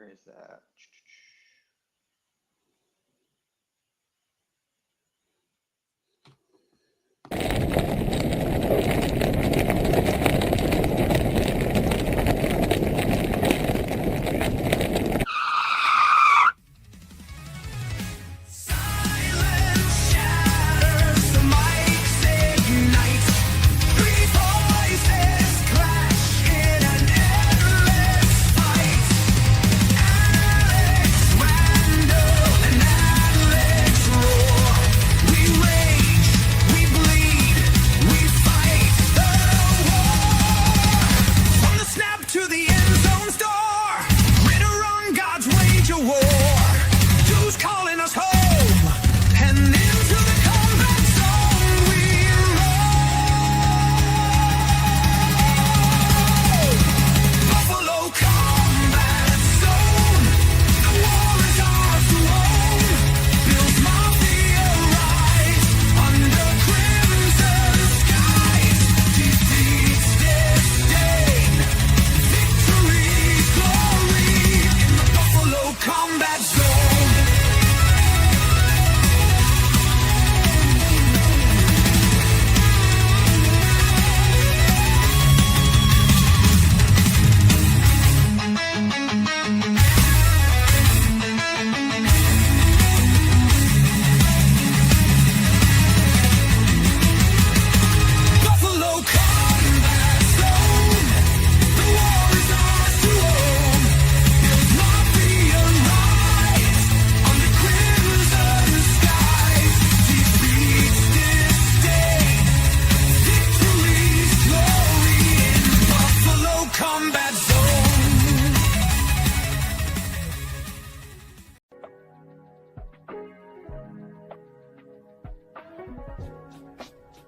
Where is that?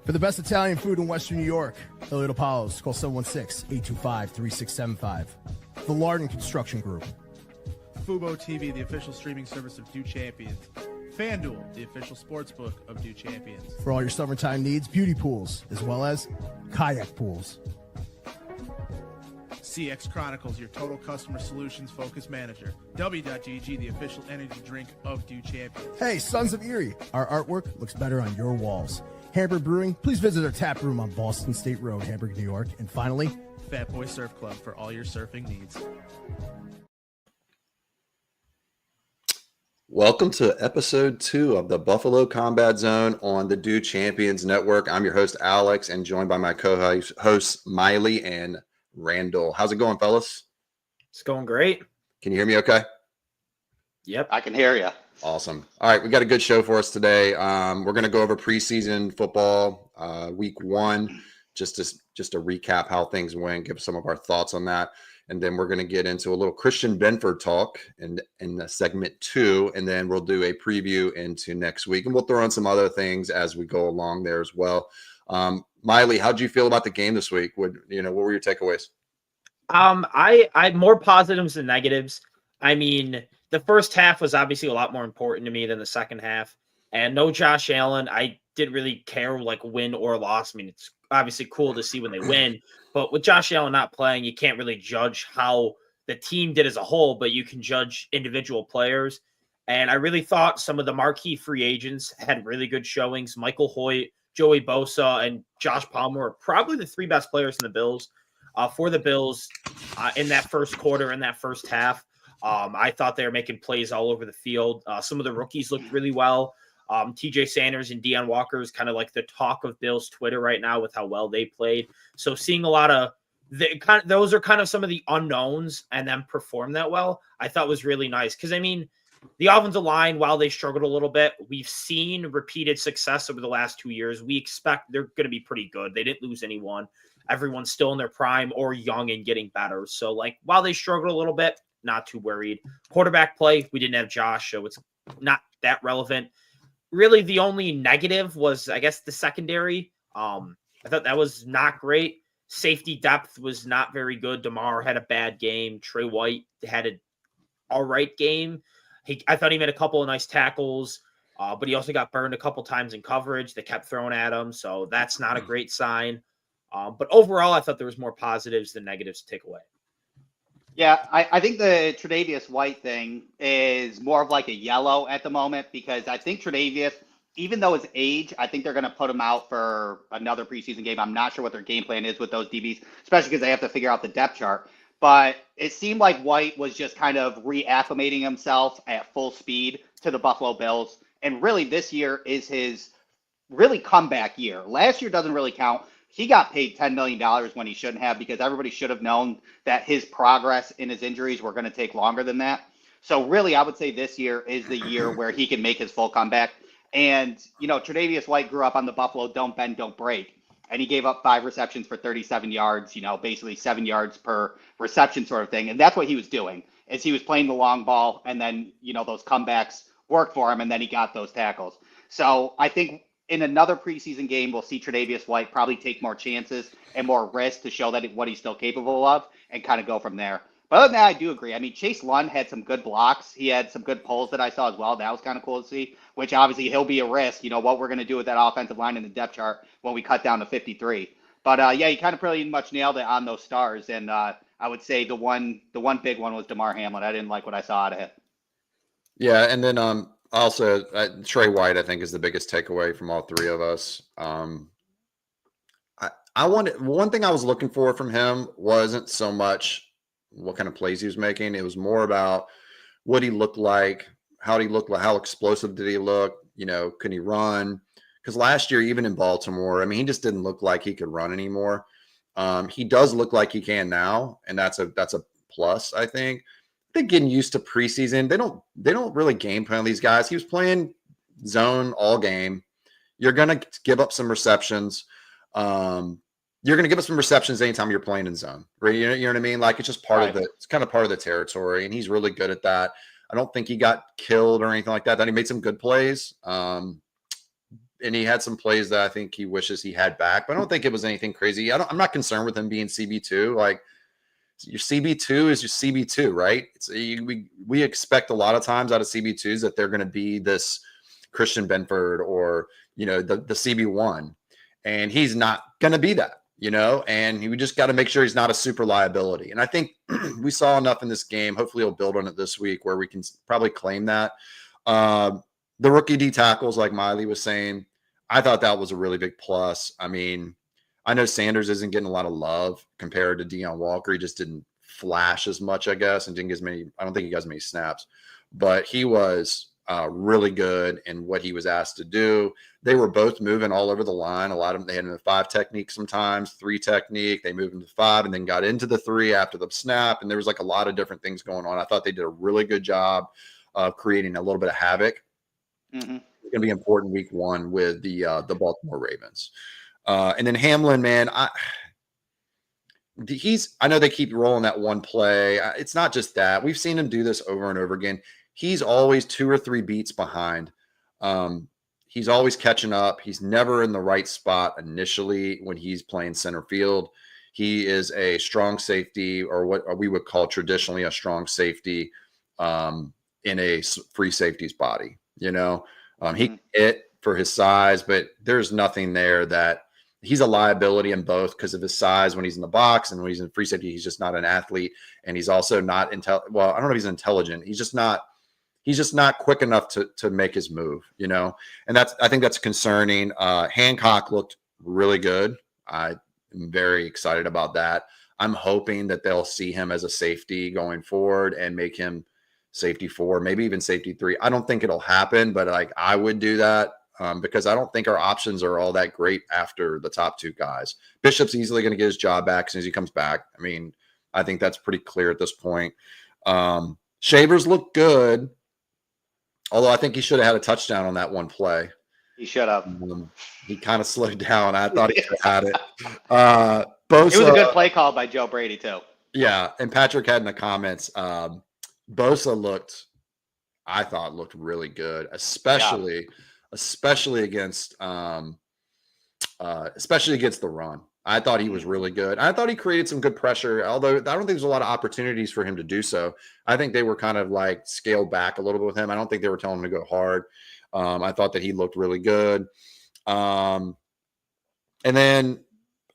For the best Italian food in Western New York, Elliot Apollos, call 716-825-3675. The Lardon Construction Group. Fubo TV, the official streaming service of Do Champions. FanDuel, the official sports book of Do Champions. For all your summertime needs, beauty pools, as well as kayak pools. CX Chronicles, your total customer solutions focused manager. W.GG, the official energy drink of Do Champions. Hey, Sons of Erie, our artwork looks better on your walls. Hamburg Brewing, please visit our tap room on Boston State Road, Hamburg, New York. And finally, Fat Boy Surf Club for all your surfing needs. Welcome to episode 2 of the Buffalo Combat Zone on the Do Champions Network. I'm your host, Alex, and joined by my co-hosts, Miley and Randall. How's it going, fellas? It's going great. Can you hear me okay? Yep. I can hear you. Awesome. All right, we got a good show for us today. We're going to go over preseason football, week 1, just to recap how things went, give some of our thoughts on that. And then we're going to get into a little Christian Benford talk in segment 2, and then we'll do a preview into next week. And we'll throw in some other things as we go along there as well. Miley, how'd you feel about the game this week? What were your takeaways? I more positives than negatives. I mean, the first half was obviously a lot more important to me than the second half. And no Josh Allen. I didn't really care win or loss. I mean, it's obviously cool to see when they win, but with Josh Allen not playing, you can't really judge how the team did as a whole, but you can judge individual players. And I really thought some of the marquee free agents had really good showings. Michael Hoyt, Joey Bosa, and Josh Palmer are probably the 3 best players in the Bills. For the Bills in that first quarter, in that first half. I thought they were making plays all over the field. Some of the rookies looked really well. TJ Sanders and Deion Walker is kind of like the talk of Bills Twitter right now with how well they played. So seeing a lot of those are kind of some of the unknowns and them perform that well, I thought was really nice. Because, I mean, the offensive line, while they struggled a little bit, we've seen repeated success over the last 2 years. We expect they're going to be pretty good. They didn't lose anyone. Everyone's still in their prime or young and getting better. So, while they struggled a little bit, not too worried. Quarterback play, we didn't have Josh, so it's not that relevant. Really, the only negative was, I guess, the secondary. I thought that was not great. Safety depth was not very good. DeMar had a bad game. Trey White had an all right game. I thought he made a couple of nice tackles, but he also got burned a couple times in coverage. They kept throwing at him, so that's not a great sign. But overall, I thought there was more positives than negatives to take away. Yeah, I think the Tre'Davious White thing is more of like a yellow at the moment because I think Tre'Davious, even though his age, I think they're going to put him out for another preseason game. I'm not sure what their game plan is with those DBs, especially because they have to figure out the depth chart. But it seemed like White was just kind of reacclimating himself at full speed to the Buffalo Bills. And really, this year is his really comeback year. Last year doesn't really count. He got paid $10 million when he shouldn't have because everybody should have known that his progress in his injuries were going to take longer than that. So really, I would say this year is the year where he can make his full comeback. And, Tre'Davious White grew up on the Buffalo don't bend, don't break. And he gave up 5 receptions for 37 yards, basically 7 yards per reception sort of thing. And that's what he was doing is he was playing the long ball and then, those comebacks worked for him and then he got those tackles. So I think in another preseason game, we'll see Tre'Davious White probably take more chances and more risks to show that what he's still capable of and kind of go from there. But other than that, I do agree. I mean, Chase Lund had some good blocks. He had some good pulls that I saw as well. That was kind of cool to see, which obviously he'll be a risk, what we're going to do with that offensive line in the depth chart when we cut down to 53. But yeah, you kind of pretty much nailed it on those stars. And I would say the one big one was DeMar Hamlin. I didn't like what I saw out of him. Yeah, and then also Trey White, I think, is the biggest takeaway from all three of us. I wanted one thing I was looking for from him wasn't so much what kind of plays he was making. It was more about what he looked like, how did he look like, how explosive did he look? Could he run? Because last year, even in Baltimore, I mean, he just didn't look like he could run anymore. He does look like he can now, and that's a plus, I think. They're getting used to preseason. They don't really game plan these guys. He was playing zone all game. You're gonna give up some receptions. You're gonna give up some receptions anytime you're playing in zone. Right? You know what I mean? Like it's just part of the. It's kind of part of the territory, and he's really good at that. I don't think he got killed or anything like that. Then he made some good plays. And he had some plays that I think he wishes he had back, but I don't think it was anything crazy. I'm not concerned with him being CB2. Like your CB2 is your CB2, right? We expect a lot of times out of CB2s that they're going to be this Christian Benford or, the CB1, and he's not going to be that, and we just got to make sure he's not a super liability. And I think we saw enough in this game. Hopefully he'll build on it this week where we can probably claim that. The rookie D tackles, like Miley was saying, I thought that was a really big plus. I mean, I know Sanders isn't getting a lot of love compared to Deion Walker. He just didn't flash as much, I guess, and didn't get as many. I don't think he got as many snaps, but he was really good in what he was asked to do. They were both moving all over the line. A lot of them, they had him in 5 technique sometimes, 3 technique. They moved him to 5 and then got into the 3 after the snap. And there was like a lot of different things going on. I thought they did a really good job of creating a little bit of havoc. Mm-hmm. It's going to be important week 1 with the Baltimore Ravens. And then Hamlin, man, I know they keep rolling that one play. It's not just that. We've seen him do this over and over again. He's always 2 or 3 beats behind. He's always catching up. He's never in the right spot initially when he's playing center field. He is a strong safety, or what we would call traditionally a strong safety in a free safety's body. He can hit for his size, but there's nothing there that he's a liability in both because of his size when he's in the box and when he's in free safety. He's just not an athlete, and he's also not well, I don't know if he's intelligent. He's just not quick enough to make his move, and I think that's concerning. Hancock looked really good. I'm very excited about that. I'm hoping that they'll see him as a safety going forward and make him safety 4, maybe even safety 3. I don't think it'll happen, but I would do that because I don't think our options are all that great after the top 2 guys. Bishop's easily going to get his job back as soon as he comes back. I mean, I think that's pretty clear at this point. Shavers look good, although I think he should have had a touchdown on that one play. He should have. He kind of slowed down. I thought he should have had it. Bosa, it was a good play call by Joe Brady too. Yeah, and Patrick had in the comments, Bosa I thought looked really good, especially against the run. I thought he was really good. I thought he created some good pressure, although I don't think there's a lot of opportunities for him to do so. I think they were kind of like scaled back a little bit with him. I don't think they were telling him to go hard. I thought that he looked really good. And then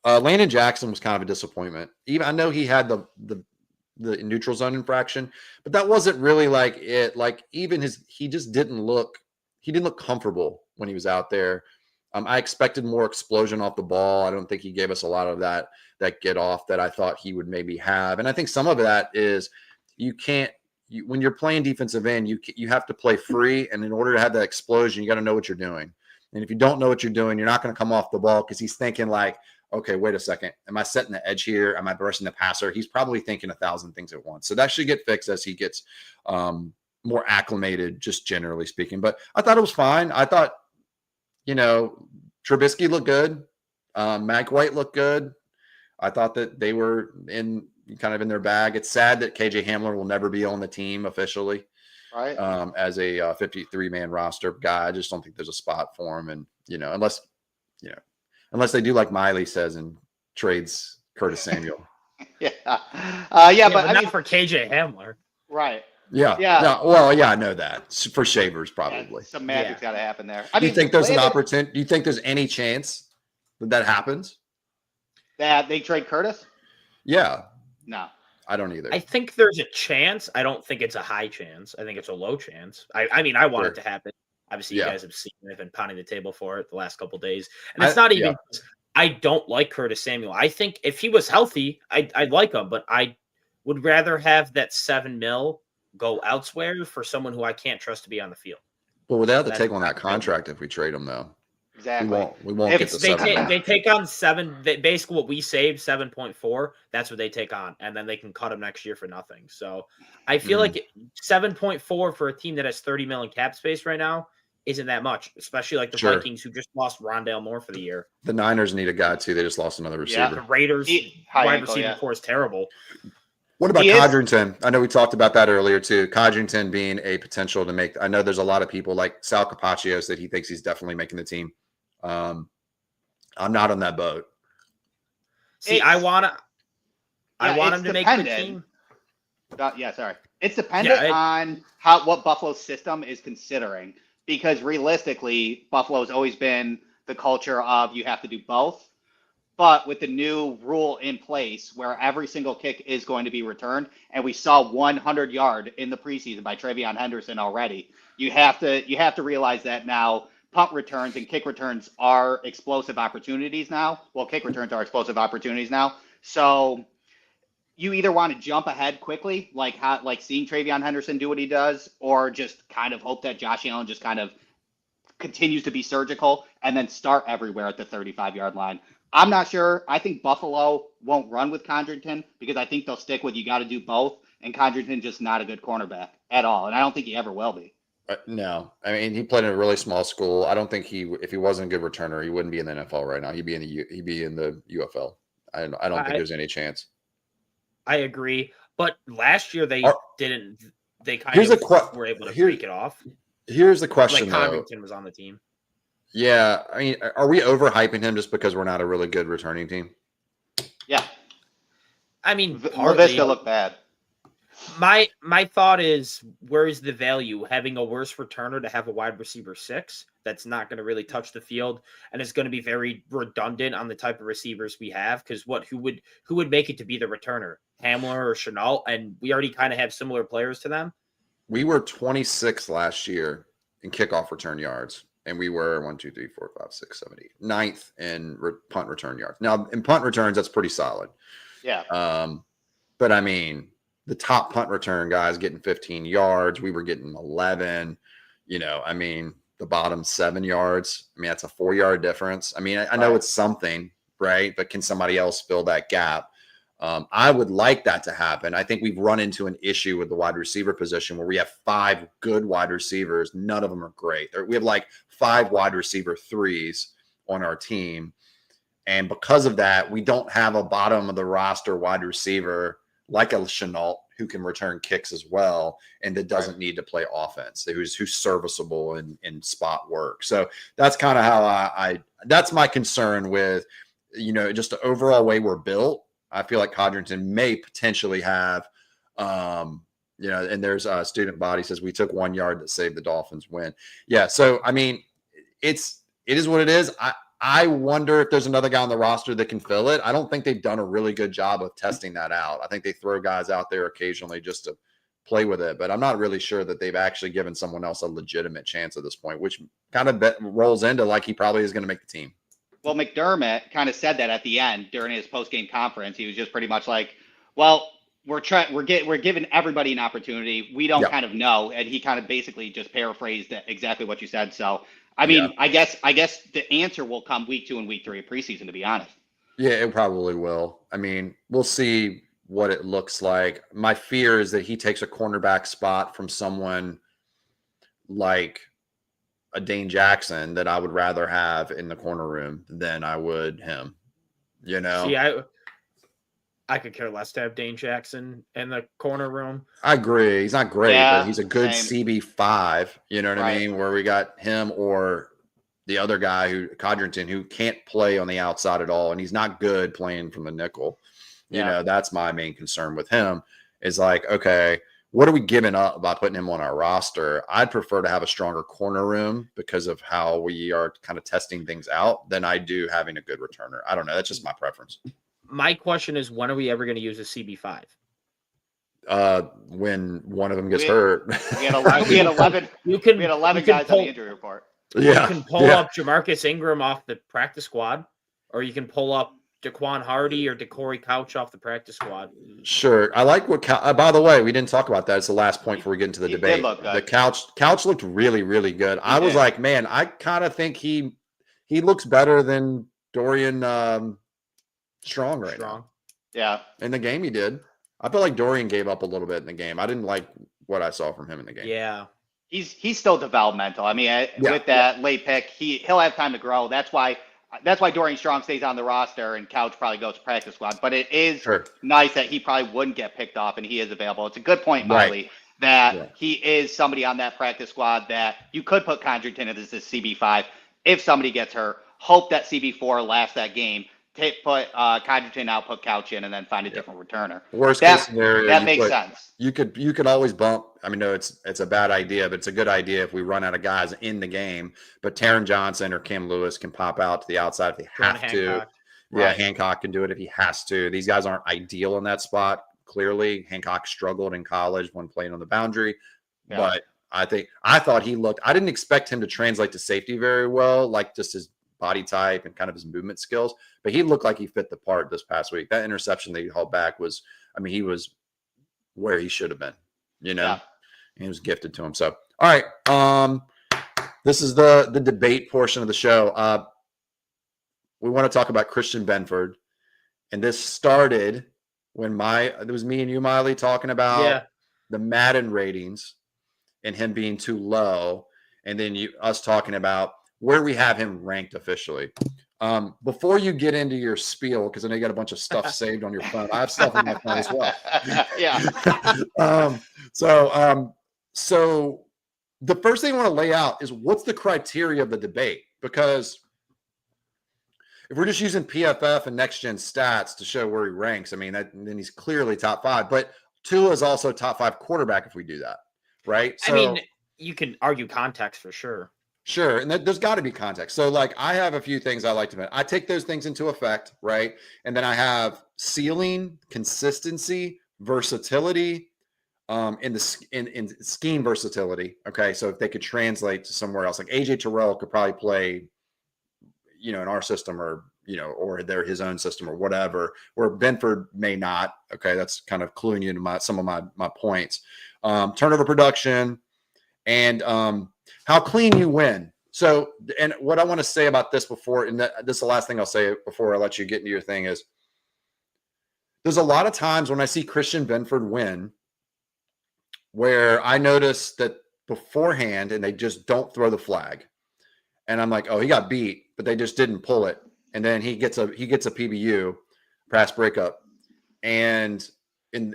Landon Jackson was kind of a disappointment. Even I know he had the the neutral zone infraction, but that wasn't really like it. Like even he just didn't look comfortable when he was out there. I expected more explosion off the ball. I don't think he gave us a lot of that get off that I thought he would maybe have. And I think some of that is when you're playing defensive end, you have to play free. And in order to have that explosion, you got to know what you're doing. And if you don't know what you're doing, you're not going to come off the ball because he's thinking like, okay, wait a second. Am I setting the edge here? Am I rushing the passer? He's probably thinking 1,000 things at once. So that should get fixed as he gets more acclimated, just generally speaking. But I thought it was fine. I thought, Trubisky looked good. Mike White looked good. I thought that they were in their bag. It's sad that KJ Hamler will never be on the team officially, Right. as a 53-man roster guy. I just don't think there's a spot for him. And, unless they do like Miley says and trades Curtis Samuel. Yeah. But not for KJ Hamler. Right. Yeah. Yeah. No, well, yeah, I know that. For Shavers, probably. Some magic's got to happen there. Do you think there's an opportunity? Do you think there's any chance that happens? That they trade Curtis? Yeah. No. I don't either. I think there's a chance. I don't think it's a high chance. I think it's a low chance. I mean, I want it to happen. Obviously, you guys have seen I've been pounding the table for it the last couple of days. And it's not even I don't like Curtis Samuel. I think if he was healthy, I'd like him, but I would rather have that $7 million go elsewhere for someone who I can't trust to be on the field. Well, without the take on that contract if we trade him, though. Exactly. We won't get the 7. They take on 7. Basically, what we saved, 7.4. That's what they take on, and then they can cut him next year for nothing. So I feel like 7.4 for a team that has $30 million cap space right now isn't that much, especially like the Vikings who just lost Rondale Moore for the year. The Niners need a guy too. They just lost another receiver. Yeah, the Raiders wide receiver core is terrible. What about Codrington? I know we talked about that earlier too. Codrington being a potential to make. I know there's a lot of people like Sal Capaccio said he thinks he's definitely making the team. I'm not on that boat. See, I want him to make the team. It's dependent on what Buffalo's system is considering, because realistically, Buffalo's always been the culture of you have to do both. But with the new rule in place where every single kick is going to be returned, and we saw 100-yard in the preseason by Travion Henderson already, you have to realize that now punt returns and kick returns are explosive opportunities now. Well, kick returns are explosive opportunities now. So you either want to jump ahead quickly, like seeing Travion Henderson do what he does, or just kind of hope that Josh Allen just kind of continues to be surgical and then start everywhere at the 35-yard line. I'm not sure. I think Buffalo won't run with Codrington because I think they'll stick with you got to do both, and Codrington's just not a good cornerback at all, and I don't think he ever will be. No, I mean he played in a really small school. I don't think if he wasn't a good returner, he wouldn't be in the NFL right now. He'd be in the UFL. I don't think there's any chance. I agree, but last year they didn't. They kind of were able to break it off. Here's the question, like Codrington was on the team. Yeah, I mean, are we overhyping him just because we're not a really good returning team? Yeah, I mean, Laviska looked bad. My thought is, where is the value having a worse returner to have a wide receiver 6 that's not going to really touch the field and is going to be very redundant on the type of receivers we have? Because who would make it to be the returner, Hamler or Chenault? And we already kind of have similar players to them. We were 26th last year in kickoff return yards, and we were 9th in punt return yards. Now in punt returns, that's pretty solid. Yeah. But I mean, the top punt return guys getting 15 yards. We were getting 11. I mean, the bottom 7 yards. I mean, that's a 4-yard difference. I mean, I know it's something, right? But can somebody else fill that gap? I would like that to happen. I think we've run into an issue with the wide receiver position where we have 5 good wide receivers. None of them are great. We have like 5 wide receiver 3s on our team. And because of that, we don't have a bottom of the roster wide receiver like a Chenault who can return kicks as well and that doesn't need to play offense, who's serviceable in spot work. So that's kind of how that's my concern with, just the overall way we're built. I feel like Codrington may potentially have, and there's a student body says we took 1 yard that saved the Dolphins win. Yeah. So, I mean, it is what it is. I wonder if there's another guy on the roster that can fill it. I don't think they've done a really good job of testing that out. I think they throw guys out there occasionally just to play with it, but I'm not really sure that they've actually given someone else a legitimate chance at this point, which kind of rolls into like he probably is going to make the team. Well, McDermott kind of said that at the end during his post-game conference. He was just pretty much like, well, we're giving everybody an opportunity. We don't kind of know. And he kind of basically just paraphrased exactly what you said. So, I mean, I guess the answer will come week 2 and week 3 of preseason, to be honest. Yeah, it probably will. I mean, we'll see what it looks like. My fear is that he takes a cornerback spot from someone like a Dane Jackson that I would rather have in the corner room than I would him. You know? See, I could care less to have Dane Jackson in the corner room. I agree. He's not great, Yeah, but he's a good CB5. You know what I mean? Where we got him or the other guy Codrington, who can't play on the outside at all, and he's not good playing from the nickel. You know, that's my main concern with him is like, okay, what are we giving up by putting him on our roster? I'd prefer to have a stronger corner room because of how we are kind of testing things out than I do having a good returner. I don't know. That's just my preference. My question is, when are we ever going to use a CB5? When one of them gets hurt. We had 11 guys on the injury report. Yeah. You can pull up Jamarcus Ingram off the practice squad, or you can pull up Daquan Hardy or DeCorey Couch off the practice squad. Sure. I like what by the way, we didn't talk about that. It's the last point before we get into the debate. The Couch looked really, really good. I was like, man, I kind of think he looks better than Dorian Strong right now. Yeah. In the game he did. I feel like Dorian gave up a little bit in the game. I didn't like what I saw from him in the game. Yeah. He's still developmental. I mean, with that late pick, he'll have time to grow. That's why Dorian Strong stays on the roster and Couch probably goes to practice squad. But it is nice that he probably wouldn't get picked off and he is available. It's a good point, Miley, that he is somebody on that practice squad that you could put Codrington as this CB5 if somebody gets hurt. Hope that CB4 lasts that game. Put Codrington out, put Couch in, and then find a different returner. Worst case scenario, that makes sense. You could always bump. I mean, no, it's a bad idea, but it's a good idea if we run out of guys in the game. But Taron Johnson or Cam Lewis can pop out to the outside if they have to. Yeah, Hancock can do it if he has to. These guys aren't ideal in that spot. Clearly, Hancock struggled in college when playing on the boundary, but I thought he looked. I didn't expect him to translate to safety very well, like just his body type and kind of his movement skills, but he looked like he fit the part this past week. That interception that he held back was, I mean, he was where he should have been, you know, and he was gifted to him. So, all right. This is the debate portion of the show. We want to talk about Christian Benford, and this started when it was me and you, Miley, talking about the Madden ratings and him being too low. And then us talking about where we have him ranked officially. Before you get into your spiel, because I know you got a bunch of stuff saved on your phone. I have stuff on my phone as well. So the first thing I want to lay out is what's the criteria of the debate? Because if we're just using PFF and Next Gen stats to show where he ranks, I mean, then he's clearly top 5. But Tua is also top 5 quarterback if we do that, right? So, I mean, you can argue context for sure. Sure. And there's got to be context. So like I have a few things I like to mention. I take those things into effect, right? And then I have ceiling, consistency, versatility, in scheme versatility. Okay. So if they could translate to somewhere else, like AJ Terrell could probably play, you know, in our system or, you know, or they're his own system or whatever, where Benford may not. Okay. That's kind of cluing you into some of my points. Turnover production and, how clean you win. So, and what I want to say about this before, and this is the last thing I'll say before I let you get into your thing is, there's a lot of times when I see Christian Benford win where I notice that beforehand and they just don't throw the flag. And I'm like, oh, he got beat, but they just didn't pull it. And then he gets a PBU, pass breakup. And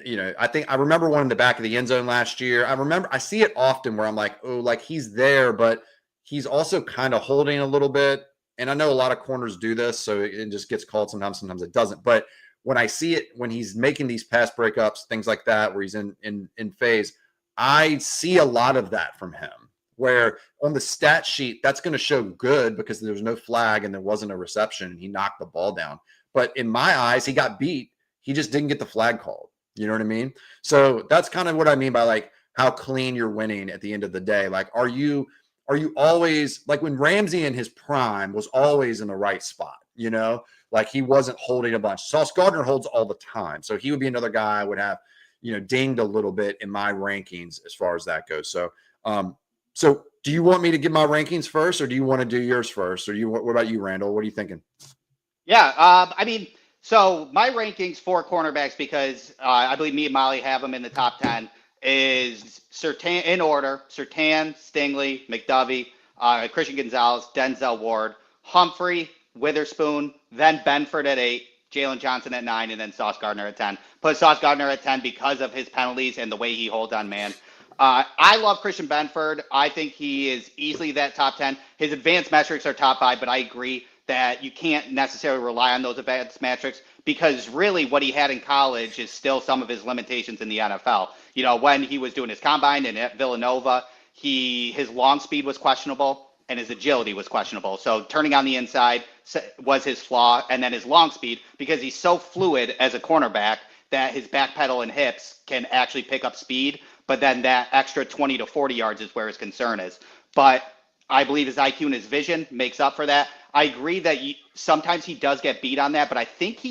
you know, I remember one in the back of the end zone last year. I see it often where I'm like, oh, like he's there, but he's also kind of holding a little bit. And I know a lot of corners do this, so it just gets called sometimes it doesn't. But when I see it, when he's making these pass breakups, things like that, where he's in phase, I see a lot of that from him. where on the stat sheet, that's going to show good because there was no flag and there wasn't a reception. He knocked the ball down. But in my eyes, he got beat. He just didn't get the flag called. You know what I mean? So that's kind of what I mean by like how clean you're winning at the end of the day. Like, are you always like when Ramsey in his prime was always in the right spot, you know, like he wasn't holding a bunch. Sauce Gardner holds all the time. So he would be another guy I would have, you know, dinged a little bit in my rankings as far as that goes. So, so do you want me to give my rankings first or do you want to do yours first? Or what about you, Randall? What are you thinking? Yeah, I mean, so my rankings for cornerbacks, because I believe me and Molly have them in the top 10, is Surtain in order: Surtain, Stingley, McDovey, Christian Gonzalez, Denzel Ward, Humphrey, Witherspoon, then Benford at 8, Jalen Johnson at 9, and then Sauce Gardner at 10. Put Sauce Gardner at 10 because of his penalties and the way he holds on man. I love Christian Benford. I think he is easily that top 10. His advanced metrics are top 5, but I agree that you can't necessarily rely on those advanced metrics because really what he had in college is still some of his limitations in the NFL. You know, when he was doing his combine and at Villanova, his long speed was questionable and his agility was questionable. So turning on the inside was his flaw, and then his long speed, because he's so fluid as a cornerback that his back pedal and hips can actually pick up speed, but then that extra 20 to 40 yards is where his concern is. But I believe his IQ and his vision makes up for that. I agree that sometimes he does get beat on that, but I think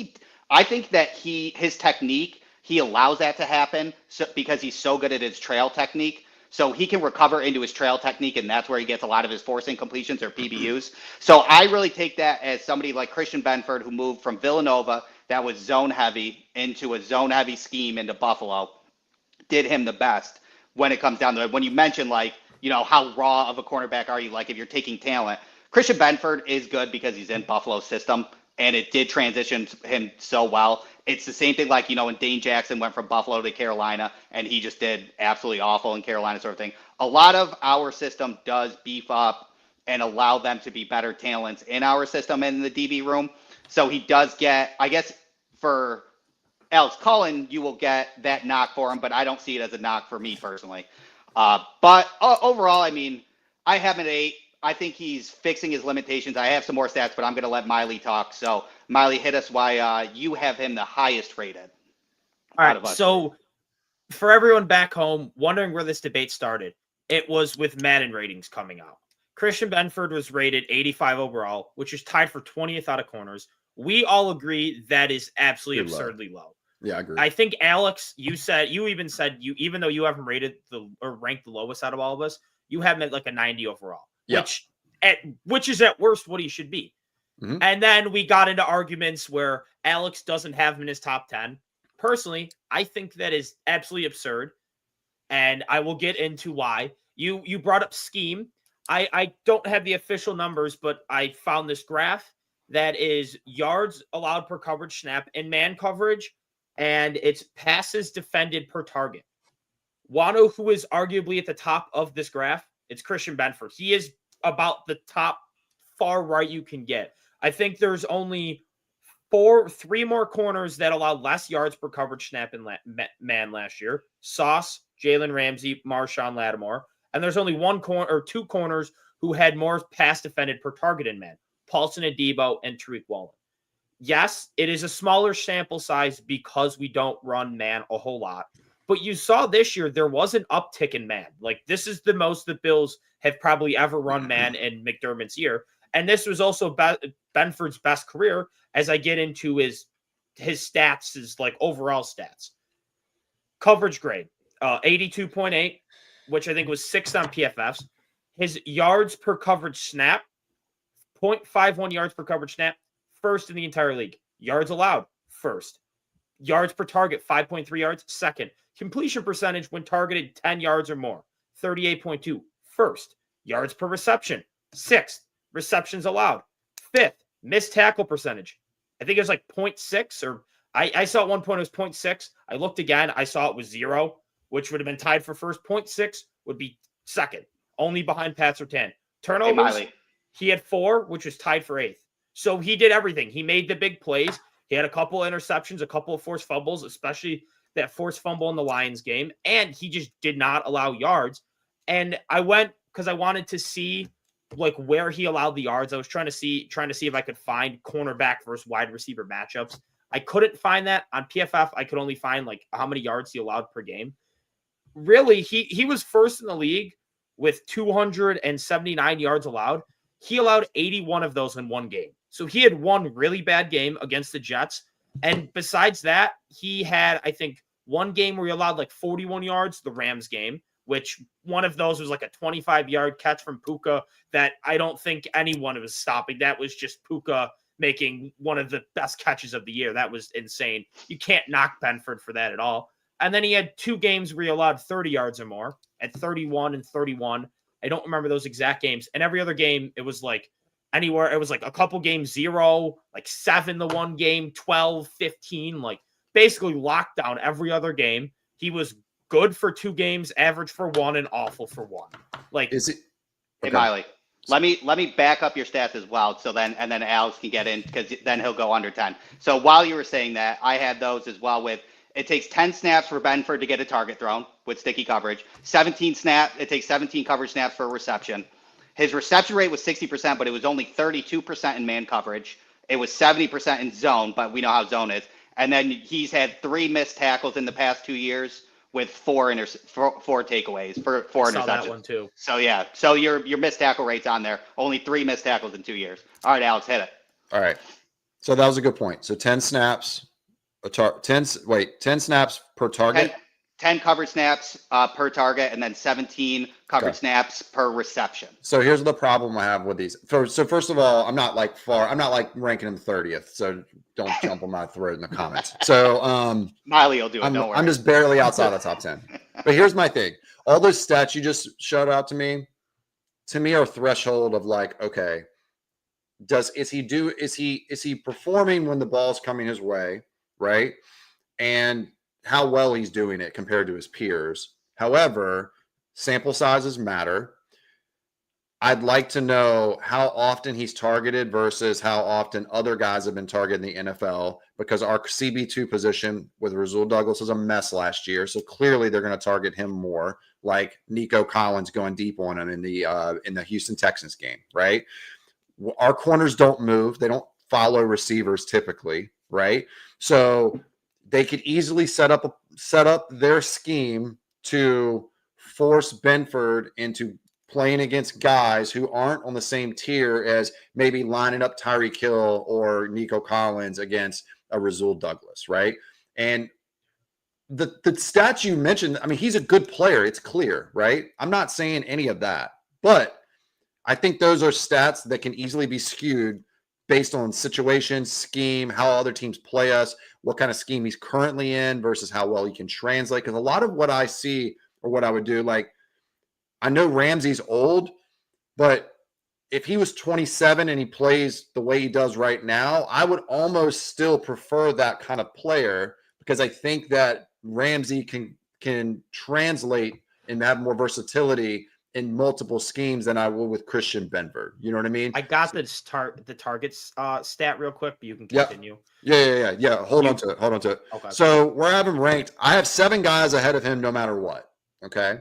that his technique, he allows that to happen because he's so good at his trail technique. So he can recover into his trail technique, and that's where he gets a lot of his forcing completions or PBUs. So I really take that as somebody like Christian Benford, who moved from Villanova, that was zone heavy, into a zone heavy scheme into Buffalo, did him the best when it comes down to it. When you mention, like, you know, how raw of a cornerback are you, like if you're taking talent, Christian Benford is good because he's in Buffalo's system, and it did transition him so well. It's the same thing like, you know, when Dane Jackson went from Buffalo to Carolina, and he just did absolutely awful in Carolina sort of thing. A lot of our system does beef up and allow them to be better talents in our system in the DB room. So he does get, I guess, for Alex Cullen, you will get that knock for him, but I don't see it as a knock for me personally. But overall, I mean, I have an 8. I think he's fixing his limitations. I have some more stats, but I'm going to let Miley talk. So, Miley, hit us why you have him the highest rated. All right, so for everyone back home wondering where this debate started, it was with Madden ratings coming out. Christian Benford was rated 85 overall, which is tied for 20th out of corners. We all agree that is absolutely absurdly low. Yeah, I agree. I think, Alex, you even said even though you haven't rated or ranked the lowest out of all of us, you have him at like a 90 overall, yeah. which is at worst what he should be. Mm-hmm. And then we got into arguments where Alex doesn't have him in his top 10. Personally, I think that is absolutely absurd, and I will get into why. You brought up scheme. I don't have the official numbers, but I found this graph that is yards allowed per coverage snap in man coverage, and it's passes defended per target. Want to know who is arguably at the top of this graph? It's Christian Benford. He is about the top far right you can get. I think there's only 3 more corners that allowed less yards per coverage snap in man last year. Sauce, Jalen Ramsey, Marshawn Lattimore. And there's only 2 corners who had more pass defended per target in man. Paulson Adebo and Tariq Woolen. Yes, it is a smaller sample size because we don't run man a whole lot. But you saw this year, there was an uptick in man. Like, this is the most the Bills have probably ever run man in McDermott's year. And this was also Benford's best career, as I get into his stats, his like overall stats. Coverage grade, 82.8, which I think was 6th on PFFs. His yards per coverage snap, 0.51 yards per coverage snap, 1st in the entire league. Yards allowed, 1st. Yards per target, 5.3 yards, 2nd. Completion percentage when targeted 10 yards or more, 38.2, 1st. Yards per reception, 6th. Receptions allowed, 5th. Missed tackle percentage, I think it was like 0.6, or I saw at one point it was 0.6. I looked again, I saw it was 0, which would have been tied for 1st. 0.6 would be 2nd, only behind Pat Surtain. Turnovers, he had 4, which was tied for 8th. So he did everything. He made the big plays. He had a couple interceptions, a couple of forced fumbles, especially that forced fumble in the Lions game, and he just did not allow yards. And I went because I wanted to see like where he allowed the yards. I was trying to see if I could find cornerback versus wide receiver matchups. I couldn't find that on PFF. I could only find like how many yards he allowed per game. Really, he was first in the league with 279 yards allowed. He allowed 81 of those in one game. So he had one really bad game against the Jets. And besides that, he had, I think, one game where he allowed like 41 yards, the Rams game, which one of those was like a 25-yard catch from Puka that I don't think anyone was stopping. That was just Puka making one of the best catches of the year. That was insane. You can't knock Benford for that at all. And then he had 2 games where he allowed 30 yards or more at 31 and 31. I don't remember those exact games. And every other game, it was like anywhere. It was like a couple games 0, like 7 the one game, 12, 15, like basically lockdown every other game. He was good for 2 games, average for 1, and awful for 1. Like, Is it? Hey, Okay. Miley, let me back up your stats as well. So then Alex can get in because then he'll go under 10. So while you were saying that, I had those as well with it takes 10 snaps for Benford to get a target thrown with sticky coverage. It takes 17 coverage snaps for a reception. His reception rate was 60%, but it was only 32% in man coverage. It was 70% in zone, but we know how zone is. And then he's had 3 missed tackles in the past 2 years with 4 takeaways for 4 I saw that interceptions. one too. So yeah, so your missed tackle rate's on there. Only 3 missed tackles in 2 years. All right, Alex, hit it. All right. So that was a good point. So 10 snaps, 10 snaps per target. 10 coverage snaps per target, and then 17 coverage snaps per reception. So here's the problem I have with these. So first of all, I'm not like ranking him 30th. So don't jump on my throat in the comments. So Miley will do it. Don't worry. I'm just barely outside the top 10. But here's my thing. All those stats you just showed out to me are threshold of like, okay, is he performing when the ball's coming his way, right? And how well he's doing it compared to his peers. However, sample sizes matter. I'd like to know how often he's targeted versus how often other guys have been targeted in the NFL, because our CB2 position with Rasul Douglas was a mess last year. So clearly they're going to target him more, like Nico Collins going deep on him in the Houston Texans game, right? Our corners don't move. They don't follow receivers typically, right? So they could easily set up their scheme to force Benford into playing against guys who aren't on the same tier as maybe lining up Tyreek Hill or Nico Collins against a Rasul Douglas, right? And the stats you mentioned, I mean, he's a good player. It's clear, right? I'm not saying any of that, but I think those are stats that can easily be skewed based on situation, scheme, how other teams play us, what kind of scheme he's currently in versus how well he can translate. Because a lot of what I see or what I would do, like, I know Ramsey's old, but if he was 27 and he plays the way he does right now, I would almost still prefer that kind of player, because I think that Ramsey can translate and have more versatility in multiple schemes than I will with Christian Benford. You know what I mean? I got the targets stat real quick, but you can continue. Yeah. Hold on to it. Okay. So where I have him ranked, I have 7 guys ahead of him no matter what. Okay.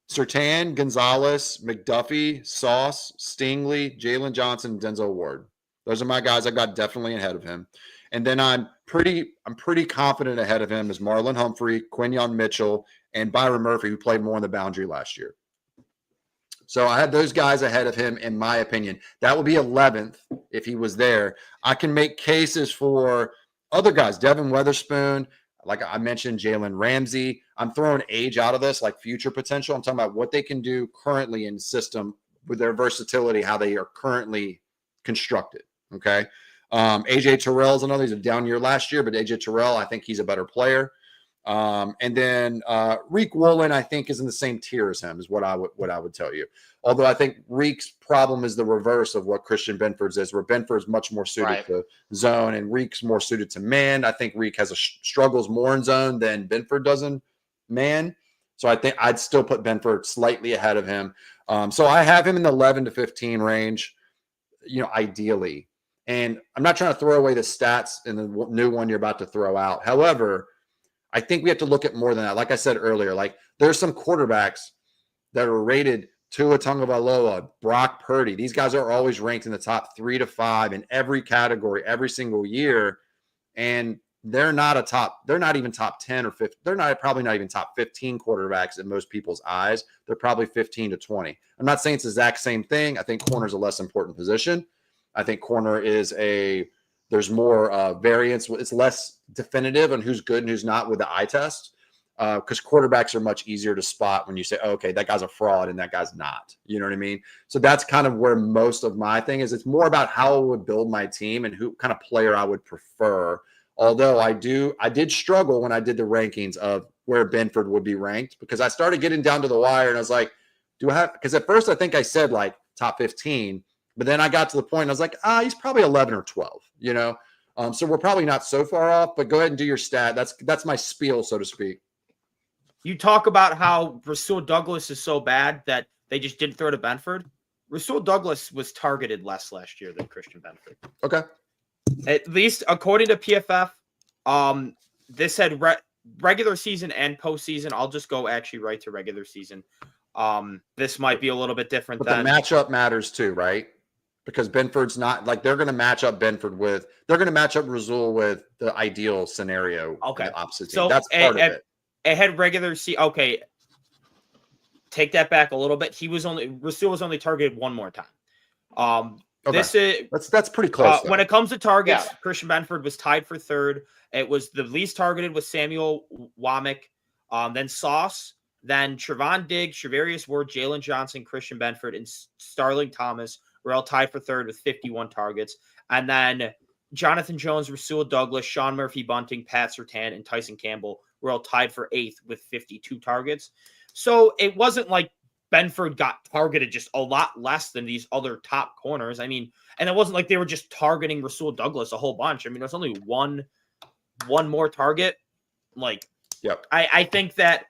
Surtain, Gonzalez, McDuffie, Sauce, Stingley, Jalen Johnson, Denzel Ward. Those are my guys I got definitely ahead of him. And then I'm pretty confident ahead of him is Marlon Humphrey, Quinyon Mitchell, and Byron Murphy, who played more on the boundary last year. So I had those guys ahead of him, in my opinion. That would be 11th if he was there. I can make cases for other guys, Devin Weatherspoon, like I mentioned, Jalen Ramsey. I'm throwing age out of this, like future potential. I'm talking about what they can do currently in system with their versatility, how they are currently constructed. Okay. AJ Terrell's another. He's a down year last year, but AJ Terrell, I think he's a better player. And then Reek Woolen, I think, is in the same tier as him, is what I would tell you. Although I think Reek's problem is the reverse of what Christian Benford's is, where Benford's much more suited to zone and Reek's more suited to man. I think Reek has struggles more in zone than Benford does in man. So I think I'd still put Benford slightly ahead of him. So I have him in the 11 to 15 range, ideally. And I'm not trying to throw away the stats in the new one you're about to throw out. However, I think we have to look at more than that. Like I said earlier, like there's some quarterbacks that are rated Tua Tagovailoa, Brock Purdy. These guys are always ranked in the top 3 to 5 in every category every single year. And they're not even top 10 or 15. They're probably not even top 15 quarterbacks in most people's eyes. They're probably 15 to 20. I'm not saying it's the exact same thing. I think corner is a less important position. I think corner there's more variance. It's less definitive on who's good and who's not with the eye test. Because quarterbacks are much easier to spot when you say, oh, okay, that guy's a fraud and that guy's not. You know what I mean? So that's kind of where most of my thing is. It's more about how I would build my team and who kind of player I would prefer. Although I did struggle when I did the rankings of where Benford would be ranked, because I started getting down to the wire and I was like, because at first I think I said like top 15, but then I got to the point and I was like, he's probably 11 or 12, you know? So we're probably not so far off, but go ahead and do your stat. That's my spiel, so to speak. You talk about how Rasul Douglas is so bad that they just didn't throw to Benford. Rasul Douglas was targeted less last year than Christian Benford. Okay. At least according to PFF, this had regular season and postseason. I'll just go actually right to regular season. This might be a little bit different. But the matchup matters too, right? Because Benford's not like they're going to match up Rasul with the ideal scenario. Okay. The opposite team. So that's part of it. It had regular season. Okay. Take that back a little bit. Rasul was only targeted one more time. Okay. That's pretty close. When it comes to targets, Christian Benford was tied for third. It was the least targeted was Samuel Womack, then Sauce, then Trevon Diggs, Shavarius Ward, Jalen Johnson, Christian Benford, and Starling Thomas were all tied for third with 51 targets. And then Jonathan Jones, Rasul Douglas, Sean Murphy Bunting, Pat Surtain, and Tyson Campbell were all tied for eighth with 52 targets. So it wasn't like Benford got targeted just a lot less than these other top corners. I mean, and it wasn't like they were just targeting Rasul Douglas a whole bunch. I mean, there's only one more target. Like, yep. I think that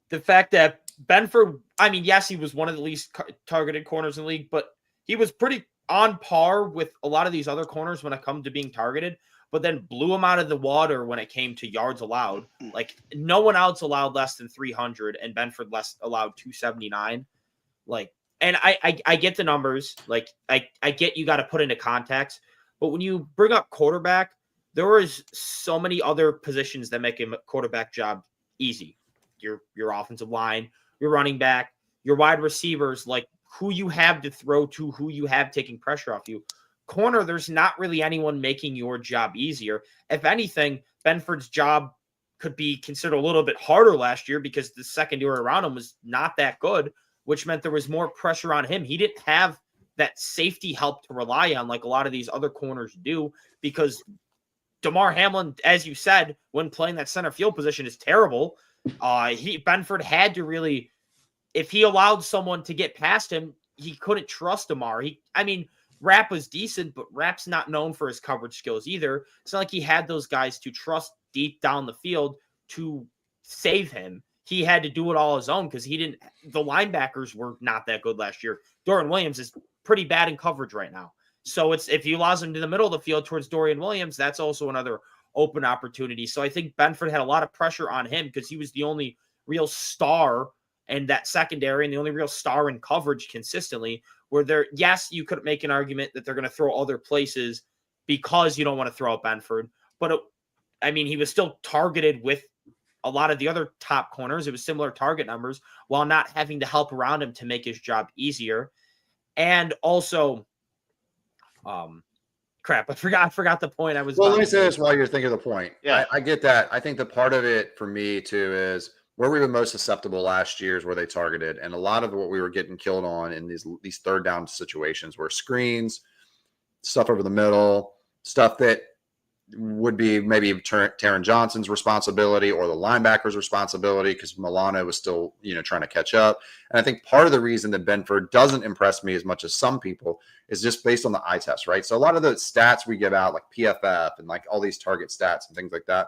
the fact that Benford, I mean, yes, he was one of the least targeted corners in the league, but he was pretty on par with a lot of these other corners when it comes to being targeted, but then blew him out of the water when it came to yards allowed. Like, no one else allowed less than 300, and Benford allowed 279. Like, and I get the numbers. Like, I get you got to put into context, but when you bring up quarterback, there is so many other positions that make a quarterback job easy. Your offensive line, your running back, your wide receivers, like who you have to throw to, who you have taking pressure off you. Corner, there's not really anyone making your job easier. If anything, Benford's job could be considered a little bit harder last year because the secondary around him was not that good, which meant there was more pressure on him. He didn't have that safety help to rely on like a lot of these other corners do, because Damar Hamlin, as you said, when playing that center field position is terrible. Benford had to really, if he allowed someone to get past him, he couldn't trust Damar. Rapp was decent, but Rapp's not known for his coverage skills either. It's not like he had those guys to trust deep down the field to save him. He had to do it all his own because the linebackers were not that good last year. Dorian Williams is pretty bad in coverage right now. So if he allows him to the middle of the field towards Dorian Williams, that's also another open opportunity. So I think Benford had a lot of pressure on him because he was the only real star in that secondary and the only real star in coverage consistently. Yes, you could make an argument that they're going to throw other places because you don't want to throw out Benford. But he was still targeted with a lot of the other top corners. It was similar target numbers while not having to help around him to make his job easier. And also, I forgot the point I was. Well, let me say this while you're thinking of the point. Yeah. I get that. I think the part of it for me too is where we were most susceptible last year is where they targeted, and a lot of what we were getting killed on in these third down situations were screens, stuff over the middle, stuff that would be maybe Taron Johnson's responsibility or the linebacker's responsibility because Milano was still, trying to catch up. And I think part of the reason that Benford doesn't impress me as much as some people is just based on the eye test, right? So a lot of the stats we give out, like PFF and like all these target stats and things like that,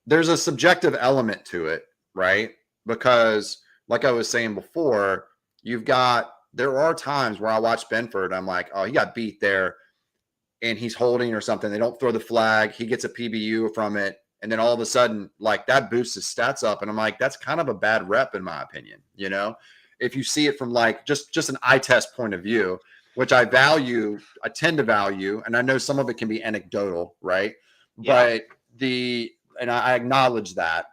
there's a subjective element to it, right? Because like I was saying before, there are times where I watch Benford, I'm like, oh, he got beat there, and he's holding or something. They don't throw the flag. He gets a PBU from it. And then all of a sudden, like that boosts his stats up. And I'm like, that's kind of a bad rep in my opinion, if you see it from like just an eye test point of view, which I tend to value, and I know some of it can be anecdotal, right? Yeah. But and I acknowledge that,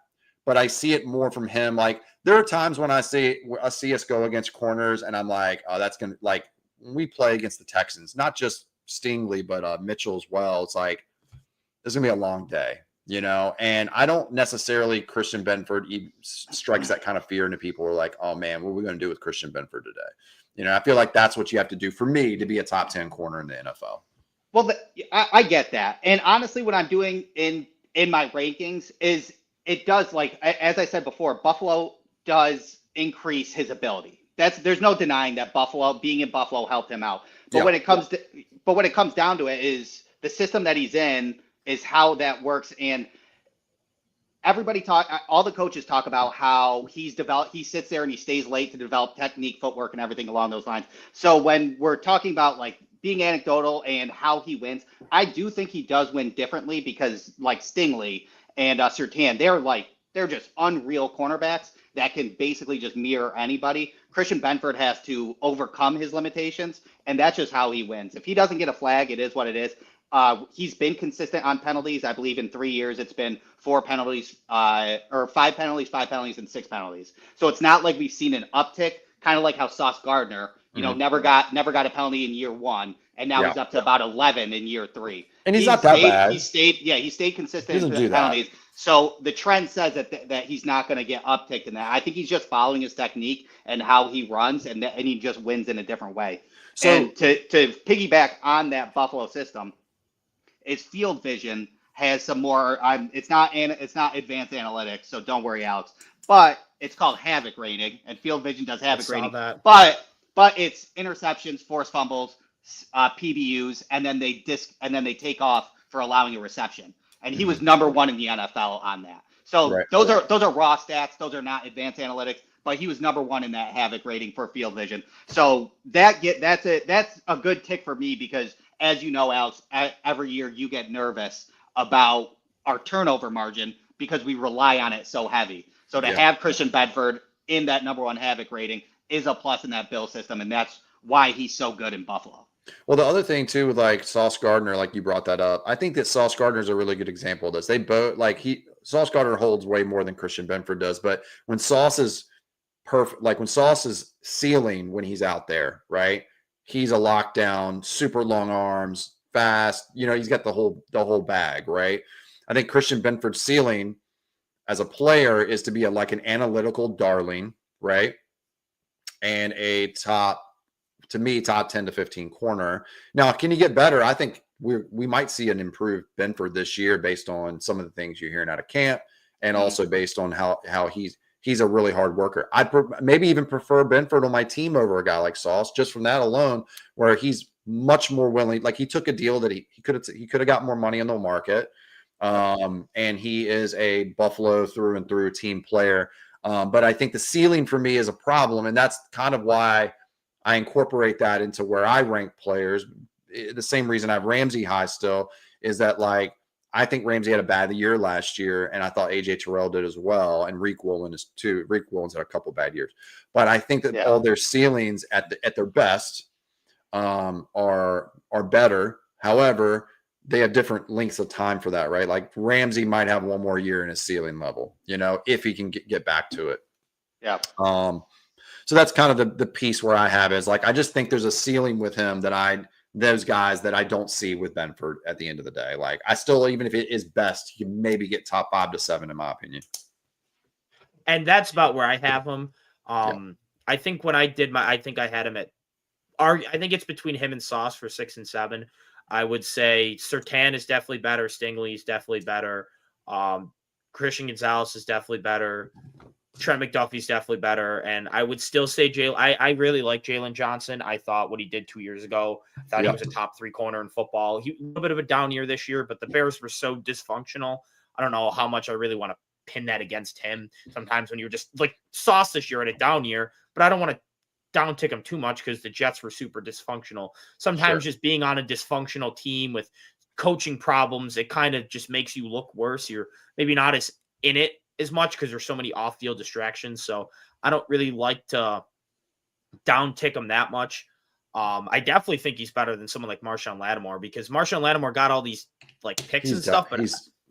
but I see it more from him. Like there are times when I see us go against corners, and I'm like, oh, that's gonna like when we play against the Texans, not just Stingley, but Mitchell as well. It's like this is gonna be a long day, you know. And I don't necessarily Christian Benford strikes that kind of fear into people who are like, oh man, what are we gonna do with Christian Benford today? You know, I feel like that's what you have to do for me to be a top 10 corner in the NFL. Well, I get that. And honestly, what I'm doing in my rankings is it does, like, as I said before, Buffalo does increase his ability. There's no denying that being in Buffalo helped him out. But Yeah. when it comes down to it, is the system that he's in is how that works. And all the coaches talk about how he sits there and he stays late to develop technique, footwork, and everything along those lines. So when we're talking about like being anecdotal and how he wins, I do think he does win differently because like Stingley and Surtain, they're just unreal cornerbacks that can basically just mirror anybody. Christian Benford has to overcome his limitations, and that's just how he wins. If he doesn't get a flag, it is what it is. He's been consistent on penalties. I believe in 3 years, it's been 4 penalties, or 5 penalties, 5 penalties, and 6 penalties. So it's not like we've seen an uptick, kind of like how Sauce Gardner, never got a penalty in year 1, and now he's up to about 11 in year 3. And he's not that bad. He stayed consistent He doesn't in do that. penalties. So the trend says that he's not going to get upticked in that. I think he's just following his technique and how he runs, and he just wins in a different way. So and to piggyback on that Buffalo system, is field vision has some more. It's not advanced analytics, so don't worry, Alex. But it's called havoc rating, and field vision does havoc rating. That. But it's interceptions, forced fumbles, PBUs, and then they take off for allowing a reception. And he was number 1 in the NFL on that. So Right. those are raw stats. Those are not advanced analytics. But he was number 1 in that havoc rating for field vision. So that's a good tick for me because, as you know, Alex, every year you get nervous about our turnover margin because we rely on it so heavy. So to have Christian Bedford in that number 1 havoc rating is a plus in that Bill system, and that's why he's so good in Buffalo. Well, the other thing too, with like Sauce Gardner, like you brought that up, I think that Sauce Gardner is a really good example of this. They both Sauce Gardner holds way more than Christian Benford does, but when Sauce is perfect, like when Sauce is ceiling when he's out there, right? He's a lockdown, super long arms, fast. You know, he's got the whole bag, right? I think Christian Benford's ceiling as a player is to be like an analytical darling, right? And a top 10 to 15 corner. Now, can he get better? I think we might see an improved Benford this year based on some of the things you're hearing out of camp, and also based on how he's a really hard worker. I'd maybe even prefer Benford on my team over a guy like Sauce, just from that alone, where he's much more willing. Like he took a deal that he could have got more money in the market, and he is a Buffalo through and through team player. But I think the ceiling for me is a problem, and that's kind of why I incorporate that into where I rank players. The same reason I have Ramsey high still is that, like, I think Ramsey had a bad year last year, and I thought AJ Terrell did as well, and Reek Woolen is too. Reek Woolen's had a couple bad years, but I think that all their ceilings at their best are better. However, they have different lengths of time for that, right? Like Ramsey might have one more year in his ceiling level, if he can get back to it. Yeah. So that's kind of the piece where I have is like I just think there's a ceiling with him those guys that I don't see with Benford at the end of the day. Like I still, even if it is best, you may get top 5 to 7 in my opinion. And that's about where I have him. I think when I did I think I had him I think it's between him and Sauce for 6 and 7. I would say Surtain is definitely better. Stingley is definitely better. Christian Gonzalez is definitely better. Trent McDuffie's definitely better. And I would still say I really like Jalen Johnson. I thought what he did 2 years ago, I thought he was a top 3 corner in football. He a little bit of a down year this year, but the Bears were so dysfunctional. I don't know how much I really want to pin that against him. Sometimes when you're just like Sauce this year at a down year, but I don't want to down tick him too much because the Jets were super dysfunctional. Sometimes just being on a dysfunctional team with coaching problems, it kind of just makes you look worse. You're maybe not as in it as much because there's so many off-field distractions. So I don't really like to down tick him that much. I definitely think he's better than someone like Marshawn Lattimore, because Marshawn Lattimore got all these like picks and stuff, but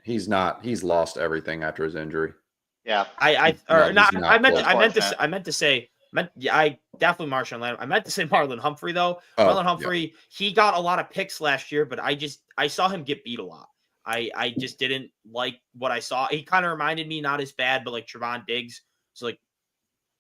he's not. He's lost everything after his injury. Yeah. I definitely Marshawn Lattimore. I meant to say Marlon Humphrey though. Marlon Humphrey, he got a lot of picks last year, but I saw him get beat a lot. I just didn't like what I saw. He kind of reminded me, not as bad, but like Trevon Diggs. So like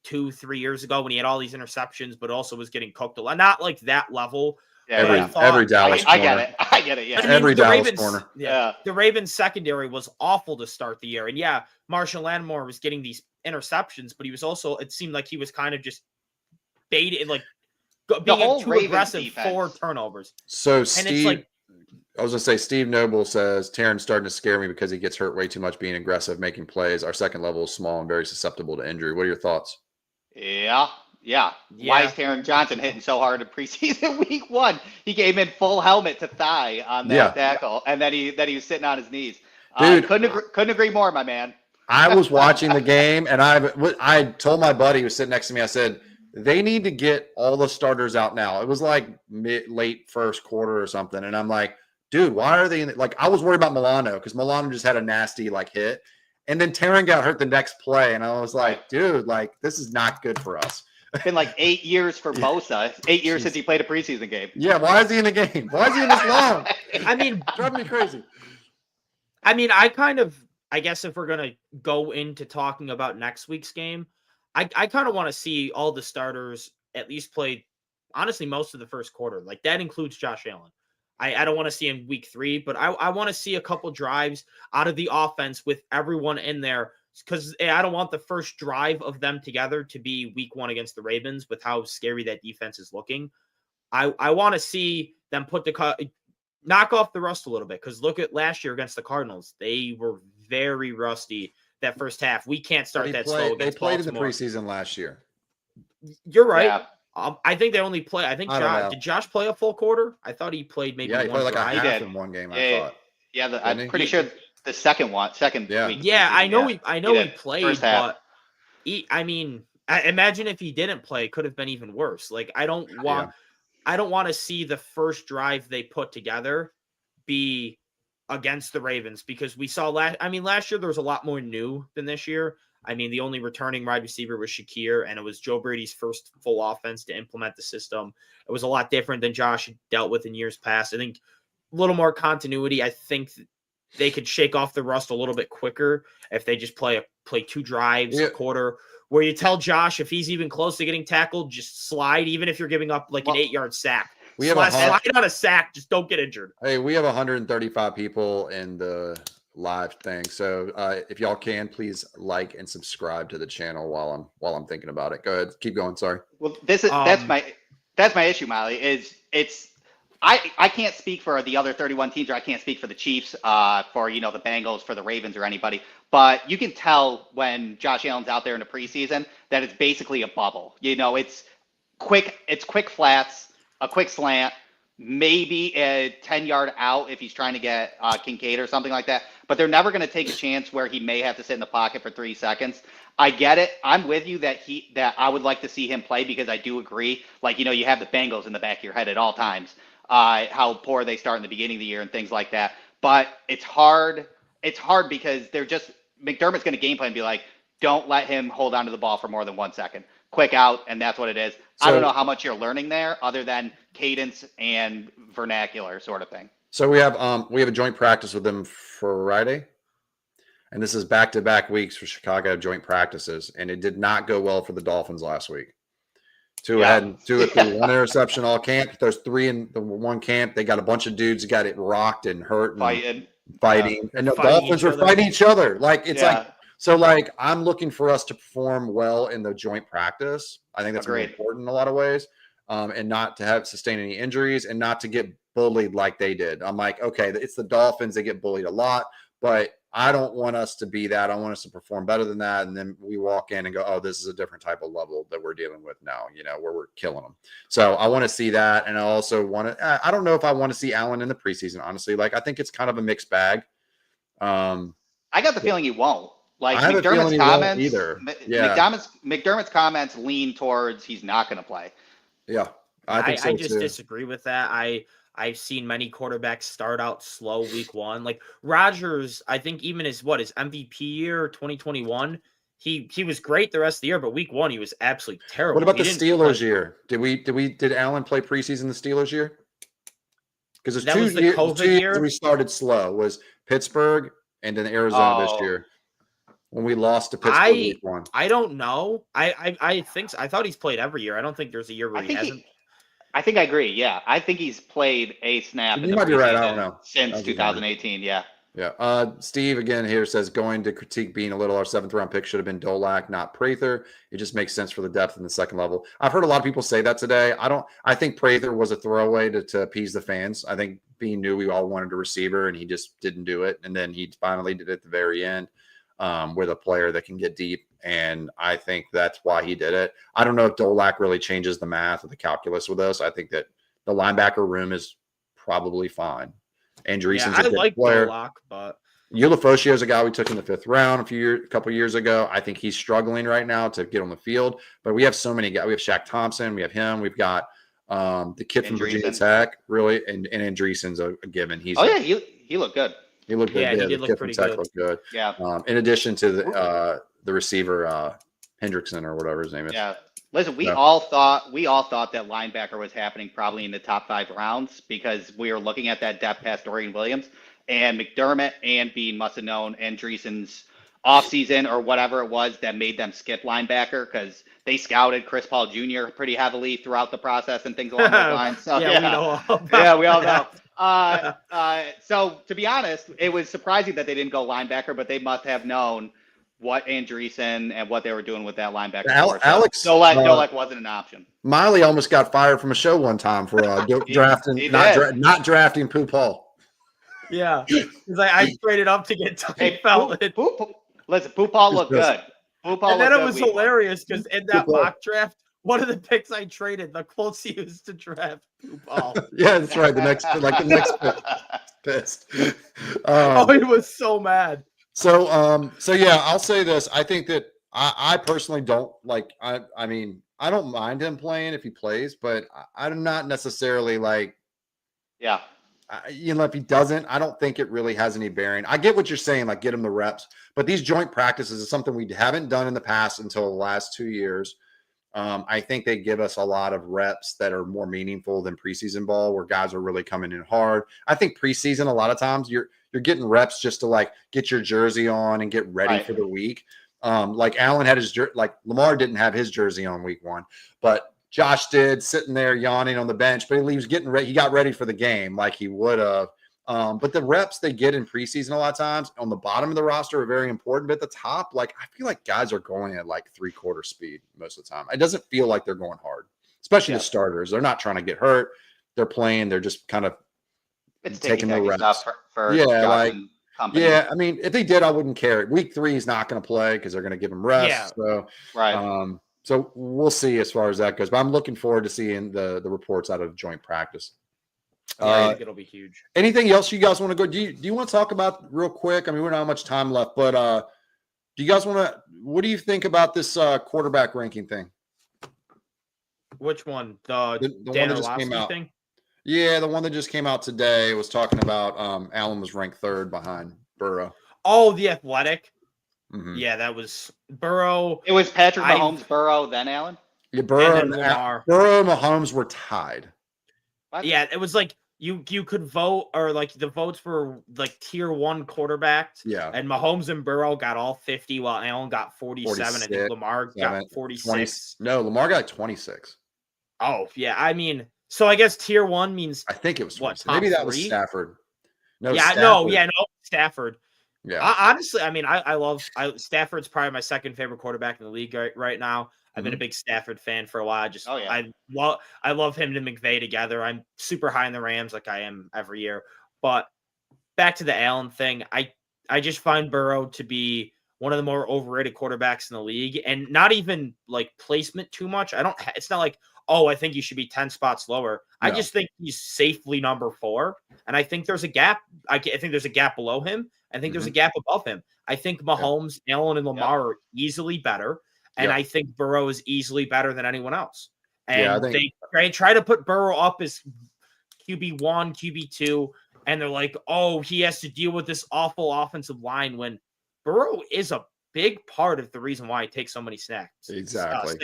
2-3 years ago when he had all these interceptions, but also was getting cooked a lot. Not like that level. Yeah, every Dallas I corner. I get it. Yeah. I mean, every the Dallas Ravens, corner. Yeah. The Ravens secondary was awful to start the year. And yeah, Marshawn Lattimore was getting these interceptions, but he was also, it seemed like he was kind of just baited, like being too Ravens aggressive defense. for turnovers. So and Steve, it's like, I was gonna say, Steve Noble says Terran's starting to scare me because he gets hurt way too much being aggressive, making plays. Our second level is small and very susceptible to injury. What are your thoughts? Yeah. Why is Taron Johnson hitting so hard in preseason week 1? He gave him full helmet to thigh on that tackle, and then he was sitting on his knees. Dude, couldn't agree more, my man. I was watching the game, and I told my buddy who was sitting next to me, I said, they need to get all the starters out now. It was like late first quarter or something, and I'm like, dude, why are they like? I was worried about Milano because Milano just had a nasty hit, and then Taron got hurt the next play, and I was like, dude, this is not good for us. It's been like 8 years for Bosa. 8 years since he played a preseason game. Yeah, why is he in the game? Why is he in this long? I mean, driving me crazy. I mean, I guess if we're going to go into talking about next week's game, I kind of want to see all the starters at least play, honestly, most of the first quarter. Like, that includes Josh Allen. I don't want to see him week 3, but I want to see a couple drives out of the offense with everyone in there, because I don't want the first drive of them together to be week 1 against the Ravens with how scary that defense is looking. I want to see them knock off the rust a little bit, because look at last year against the Cardinals. They were very rusty that first half. We can't start that slow against They played Baltimore. in the preseason last year. You're right. Yeah. I think they only play. I think did Josh play a full quarter? I thought he played maybe. Yeah, he played like drive. a half in one game. I thought. Yeah, I'm pretty sure the second week. Yeah, I know he played, but I mean, imagine if he didn't play, it could have been even worse. Like, I don't want to see the first drive they put together be against the Ravens, because we saw last year there was a lot more new than this year. I mean, the only returning wide receiver was Shakir, and it was Joe Brady's first full offense to implement the system. It was a lot different than Josh dealt with in years past. I think a little more continuity. I think they could shake off the rust a little bit quicker if they just play 2 drives a quarter, where you tell Josh, if he's even close to getting tackled, just slide, even if you're giving up an 8-yard sack. Slide on a sack, just don't get injured. Hey, we have 135 people in the live thing, so if y'all can, please like and subscribe to the channel while I'm thinking about it. Go ahead, keep going. Sorry. Well, that's my issue, Molly. Is I can't speak for the other 31 teams, or I can't speak for the Chiefs, for the Bengals, for the Ravens, or anybody. But you can tell when Josh Allen's out there in the preseason that it's basically a bubble. It's quick flats, a quick slant, maybe a 10-yard out if he's trying to get Kincaid or something like that. But they're never going to take a chance where he may have to sit in the pocket for 3 seconds. I get it. I'm with you that I would like to see him play, because I do agree. You have the Bengals in the back of your head at all times. How poor they start in the beginning of the year and things like that. But it's hard. It's hard because McDermott's going to game plan and be like, don't let him hold on to the ball for more than 1 second. Quick out, and that's what it is. I don't know how much you're learning there other than cadence and vernacular sort of thing. So we have a joint practice with them Friday, and this is back-to-back weeks for Chicago joint practices, and it did not go well for the Dolphins last week. Two had 1 interception all camp. There's 3 in the one camp. They got a bunch of dudes who got it rocked and hurt and fighting. And the Dolphins were fighting each other. I'm looking for us to perform well in the joint practice. I think that's very important in a lot of ways. And not to sustain any injuries and not to get bullied like they did. I'm like, okay, it's the Dolphins. They get bullied a lot, but I don't want us to be that. I want us to perform better than that. And then we walk in and go, oh, this is a different type of level that we're dealing with now, where we're killing them. So I want to see that. And I also want to, I don't know if I want to see Allen in the preseason, honestly. I think it's kind of a mixed bag. I got the feeling he won't. Like I have a feeling McDermott's he won't comments, either. Yeah. McDermott's comments lean towards he's not going to play. Yeah. I think so I just too. disagree with that. I've seen many quarterbacks start out slow week one. Like Rodgers, I think even his MVP year 2021, he was great the rest of the year, but week one he was absolutely terrible. What about He the didn't Steelers play. year? Did Allen play preseason the Steelers year? Because there's That was the COVID 2 years year? we started slow. Was Pittsburgh and then Arizona this Oh, year when we lost to Pittsburgh week one. I don't know. I think so. I thought he's played every year. I don't think there's a year where I he think hasn't. I think I agree. Yeah, I think he's played a snap in You the might be right. I don't preseason know. since I'll be fine. 2018. Yeah. Yeah. Steve again here says going to critique being a little our 7th-round pick should have been Dolak, not Prather. It just makes sense for the depth in the second level. I've heard a lot of people say that today. I think Prather was a throwaway to appease the fans. I think Bean knew we all wanted a receiver and he just didn't do it. And then he finally did it at the very end with a player that can get deep. And I think that's why he did it. I don't know if Dolak really changes the math or the calculus with us. I think that the linebacker room is probably fine. Andreessen's I a good like player. Bullock, but Ulafosio is a guy we took in the 5th round a couple years ago. I think he's struggling right now to get on the field. But we have so many guys. We have Shaq Thompson. We have him. We've got the kid from Virginia Tech, really, and Andreessen's a given. He looked good. He looked good. Yeah, he did look pretty good. Looked good. Yeah. In addition to the receiver Hendrickson or whatever his name is. Yeah. Listen, we all thought that linebacker was happening probably in the top 5 rounds because we were looking at that depth past Dorian Williams, and McDermott and Bean must have known Andreessen's offseason or whatever it was that made them skip linebacker because they scouted Chris Paul Jr. pretty heavily throughout the process and things along those lines. So, we know all about yeah, we all know. So to be honest, it was surprising that they didn't go linebacker, but they must have known what Andreessen and what they were doing with that linebacker. Alex Dolak wasn't an option. Miley almost got fired from a show one time for drafting not drafting Pooh Paul. Yeah, because I traded up to get Ty Felton. Listen, Pooh Paul looked good. And then it was hilarious because in that mock draft, one of the picks I traded, the Colts used to draft Pooh Paul. Yeah, that's right. The next pick. Pissed. He was so mad. So yeah, I'll say this. I think that I personally don't like. I mean, I don't mind him playing if he plays, but I'm not necessarily like. Yeah. If he doesn't, I don't think it really has any bearing. I get what you're saying, like get him the reps, but these joint practices is something we haven't done in the past until the last 2 years. I think they give us a lot of reps that are more meaningful than preseason ball, where guys are really coming in hard. I think preseason, a lot of times you're getting reps just to like get your jersey on and get ready for the week. Like Allen had like Lamar didn't have his jersey on week 1, but Josh did, sitting there yawning on the bench, but he was getting ready. He got ready for the game like he would have. But the reps they get in preseason a lot of times on the bottom of the roster are very important. But at the top, like I feel like guys are going at like 3/4 speed most of the time. It doesn't feel like they're going hard, especially the starters. They're not trying to get hurt. They're playing. They're just kind of taking the reps. For company. Yeah, I mean, if they did, I wouldn't care. Week 3 is not going to play because they're going to give him rest. Yeah. So, right. So we'll see as far as that goes. But I'm looking forward to seeing the reports out of joint practice. I think it'll be huge. Anything else you guys want to go? Do you want to talk about real quick? I mean, we don't have much time left, but do you guys want to? What do you think about this quarterback ranking thing? Which one? The one that just came out. Thing? Yeah, the one that just came out today was talking about Allen was ranked 3rd behind Burrow. Oh, the Athletic. Mm-hmm. Yeah, that was Burrow. It was Patrick Mahomes, Burrow, then Allen. Yeah, Burrow and Mahomes were tied. What? Yeah, it was like you could vote, or like the votes were like tier 1 quarterbacks. Yeah, and Mahomes and Burrow got all 50, while Allen got 47. I think Lamar got 46. 20, no, Lamar got 26. Oh yeah, I mean, so I guess tier 1 means I think it was what? Maybe that 3? was Stafford. No, Stafford. Yeah, honestly, I mean, I love Stafford's probably my second favorite quarterback in the league right now. I've been a big Stafford fan for a while. I love him and McVay together. I'm super high in the Rams, like I am every year. But back to the Allen thing, I just find Burrow to be one of the more overrated quarterbacks in the league, and not even like placement too much. It's not like, oh, I think you should be 10 spots lower. No. I just think he's safely number 4, and I think there's a gap. I think there's a gap below him. I think there's a gap above him. I think Mahomes, Allen, and Lamar are easily better, and I think Burrow is easily better than anyone else. And they try to put Burrow up as QB1, QB2, and they're like, oh, he has to deal with this awful offensive line when Burrow is a big part of the reason why he takes so many snacks. Exactly.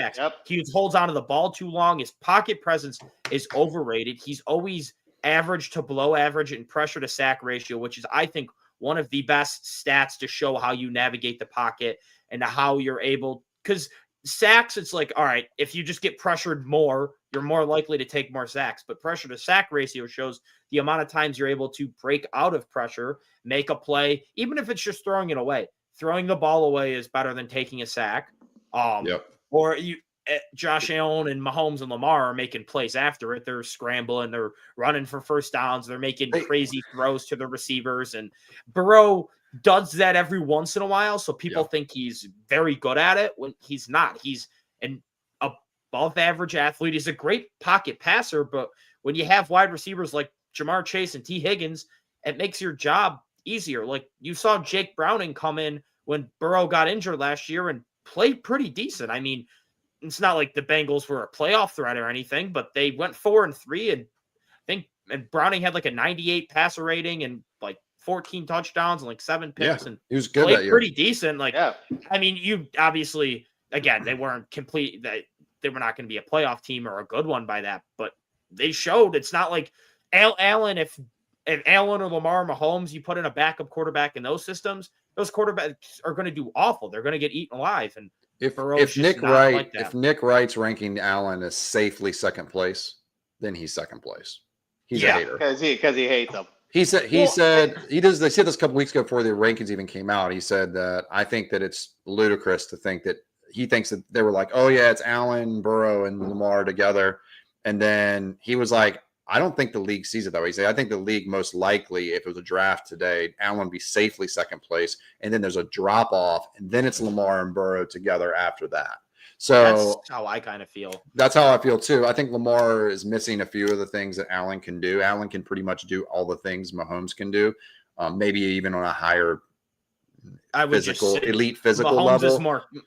He holds onto the ball too long. His pocket presence is overrated. He's always average to below average in pressure to sack ratio, which is, I think, one of the best stats to show how you navigate the pocket and how you're able, because sacks, it's like, all right, if you just get pressured more, you're more likely to take more sacks. But pressure to sack ratio shows the amount of times you're able to break out of pressure, make a play, even if it's just throwing it away. Throwing the ball away is better than taking a sack. Or Josh Allen and Mahomes and Lamar are making plays after it. They're scrambling, they're running for first downs, they're making crazy throws to the receivers. And Burrow does that every once in a while, so people think he's very good at it when he's not. He's an above average athlete. He's a great pocket passer, but when you have wide receivers like Jamar Chase and T. Higgins, it makes your job easier. Like you saw Jake Browning come in when Burrow got injured last year and played pretty decent. I mean, it's not like the Bengals were a playoff threat or anything, but they went 4-3, and I think Browning had like a 98 passer rating and like 14 touchdowns and like 7 picks, and he was good played that year. Pretty decent. Like, I mean, you obviously, again, they weren't complete. They were not going to be a playoff team or a good one by that, but they showed it's not like Allen. If Allen or Lamar or Mahomes, you put in a backup quarterback in those systems, those quarterbacks are going to do awful. They're going to get eaten alive. And if Nick Wright's ranking Allen as safely second place, then he's second place. He's a hater because he hates him. They said this a couple weeks ago before the rankings even came out. He said that I think that it's ludicrous to think that he thinks that they were like, oh yeah, it's Allen, Burrow, and Lamar together. And then he was like, I don't think the league sees it that way. He said, I think the league most likely, if it was a draft today, Allen would be safely second place. And then there's a drop off, and then it's Lamar and Burrow together after that. So that's how I kind of feel. That's how I feel too. I think Lamar is missing a few of the things that Allen can do. Allen can pretty much do all the things Mahomes can do, maybe even on a higher elite physical level.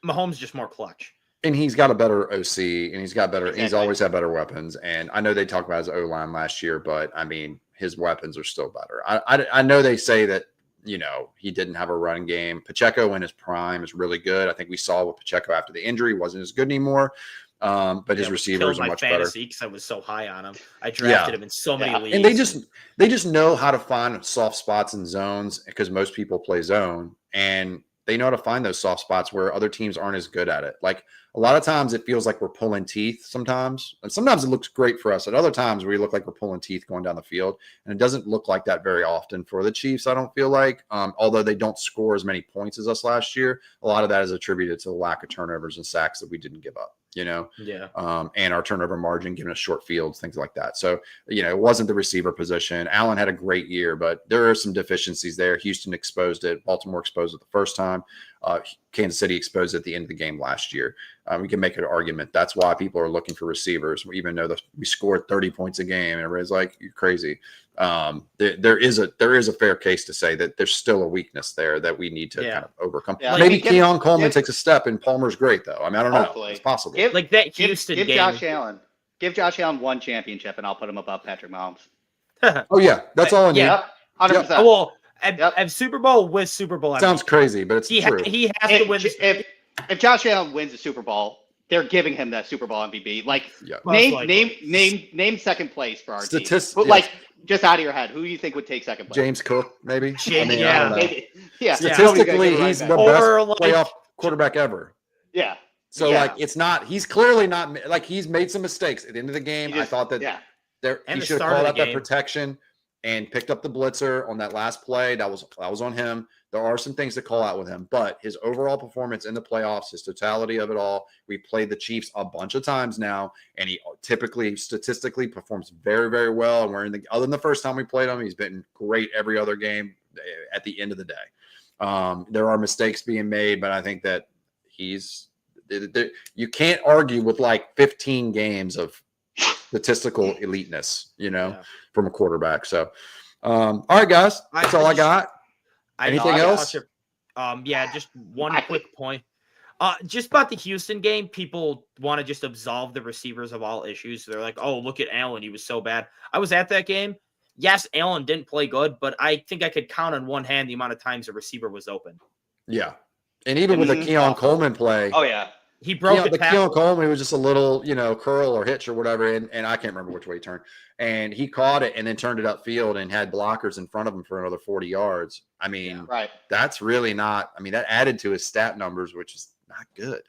Mahomes just more clutch. And he's got a better OC, and he's always had better weapons. And I know they talked about his O-line last year, but I mean, his weapons are still better. I know they say that, he didn't have a running game. Pacheco in his prime is really good. I think we saw with Pacheco after the injury wasn't as good anymore. But his receivers are much better. Because I was so high on him. I drafted him in so many leagues. And they just know how to find soft spots and zones, because most people play zone, and they know how to find those soft spots where other teams aren't as good at it. Like a lot of times it feels like we're pulling teeth sometimes, and sometimes it looks great for us. At other times we look like we're pulling teeth going down the field, and it doesn't look like that very often for the Chiefs. I don't feel like, although they don't score as many points as us last year, a lot of that is attributed to the lack of turnovers and sacks that we didn't give up. And our turnover margin, giving us short fields, things like that. So, it wasn't the receiver position. Allen had a great year, but there are some deficiencies there. Houston exposed it. Baltimore exposed it the first time. Kansas City exposed it at the end of the game last year. We can make an argument. That's why people are looking for receivers, even though we scored 30 points a game, and everybody's like, you're crazy. There is a fair case to say that there's still a weakness there that we need to kind of overcome. Yeah. Maybe Keon Coleman takes a step, and Palmer's great though. I mean, I don't know. It's possible. Give Josh Allen one championship, and I'll put him above Patrick Mahomes. Oh yeah, that's all I need. Yeah, 100%. Well, at Super Bowl with Super Bowl, sounds crazy, but it's true. He has to win. If Josh Allen wins the Super Bowl, they're giving him that Super Bowl MVP. Like, name second place for our team. But like, just out of your head, who do you think would take second place? James Cook, maybe. Maybe. Yeah. Statistically, he's the best playoff quarterback ever. Yeah. So it's not. He's clearly not. Like, he's made some mistakes at the end of the game. I thought that he should have called out that protection and picked up the blitzer on that last play. That was on him. There are some things to call out with him, but his overall performance in the playoffs, his totality of it all, we played the Chiefs a bunch of times now, and he typically statistically performs very, very well. And other than the first time we played him, he's been great every other game at the end of the day. There are mistakes being made, but I think that you can't argue with like 15 games of statistical eliteness, from a quarterback. So, all right, guys, that's all I got. Anything else? Just one quick point. Just about the Houston game, people want to just absolve the receivers of all issues. They're like, oh, look at Allen. He was so bad. I was at that game. Yes, Allen didn't play good, but I think I could count on one hand the amount of times a receiver was open. Yeah. And even with the Keon Coleman play. Oh, yeah. He broke the Keon Coleman was just a little, curl or hitch or whatever, and I can't remember which way he turned. And he caught it and then turned it upfield and had blockers in front of him for another 40 yards. I mean, right. That's really not – I mean, that added to his stat numbers, which is not good,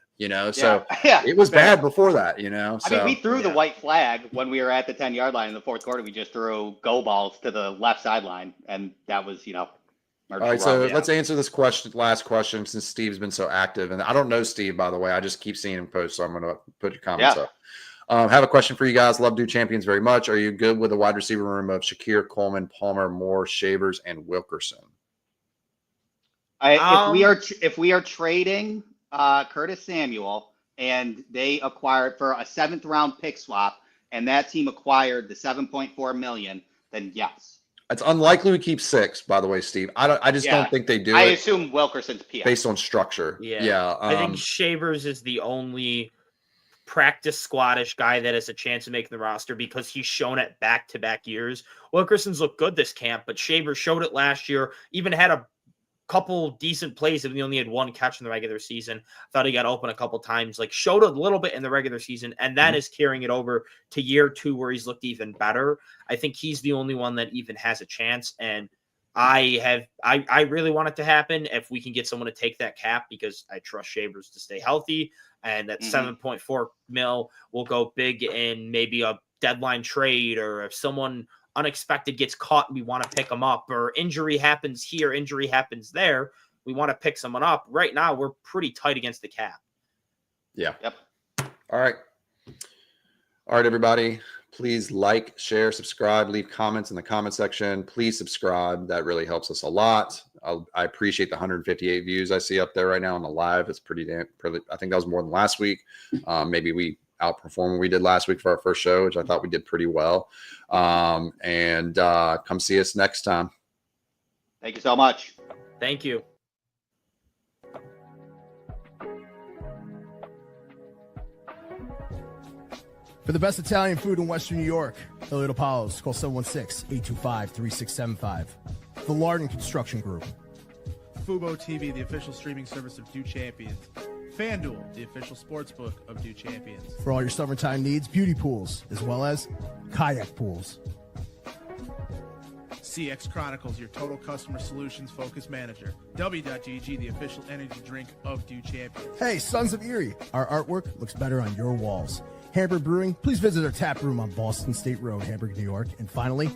So it was bad before that, So, I mean, we threw the white flag when we were at the 10-yard line in the fourth quarter. We just threw go balls to the left sideline, and that was, All right, so let's answer this last question, since Steve's been so active. And I don't know Steve, by the way. I just keep seeing him post, so I'm going to put your comments up. Have a question for you guys. Love Dude Champions very much. Are you good with the wide receiver room of Shakir, Coleman, Palmer, Moore, Shavers, and Wilkerson? If we are trading Curtis Samuel and they acquired for a 7th round pick swap, and that team acquired the $7.4 million, then yes. It's unlikely we keep 6, by the way, Steve. I just don't think they do. I assume Wilkerson's PF based on structure. Yeah. I think Shavers is the only practice squadish guy that has a chance of making the roster because he's shown it back-to-back years. Wilkerson's looked good this camp, but Shavers showed it last year. Even had a couple decent plays, even though he only had 1 catch in the regular season. Thought he got open a couple times, showed a little bit in the regular season, and that is carrying it over to year 2 where he's looked even better. I think he's the only one that even has a chance, and I really want it to happen if we can get someone to take that cap, because I trust Shavers to stay healthy, and that 7.4 mil will go big in maybe a deadline trade, or if someone unexpected gets caught and we want to pick them up, or injury happens here, injury happens there, we want to pick someone up. Right now, we're pretty tight against the cap. Yeah. Yep. All right, everybody. Please like, share, subscribe, leave comments in the comment section. Please subscribe. That really helps us a lot. I appreciate the 158 views I see up there right now on the live. It's pretty I think that was more than last week. Maybe we outperformed what we did last week for our first show, which I thought we did pretty well. And come see us next time. Thank you so much. Thank you. For the best Italian food in Western New York, Elliot Apollos, call 716-825-3675. The Lardon Construction Group. Fubo TV, the official streaming service of Dude Champions. FanDuel, the official sportsbook of Dude Champions. For all your summertime needs, beauty pools, as well as kayak pools. CX Chronicles, your total customer solutions focused manager. W.GG, the official energy drink of Dude Champions. Hey, Sons of Erie, our artwork looks better on your walls. Hamburg Brewing, please visit our tap room on Boston State Road, Hamburg, New York. And finally,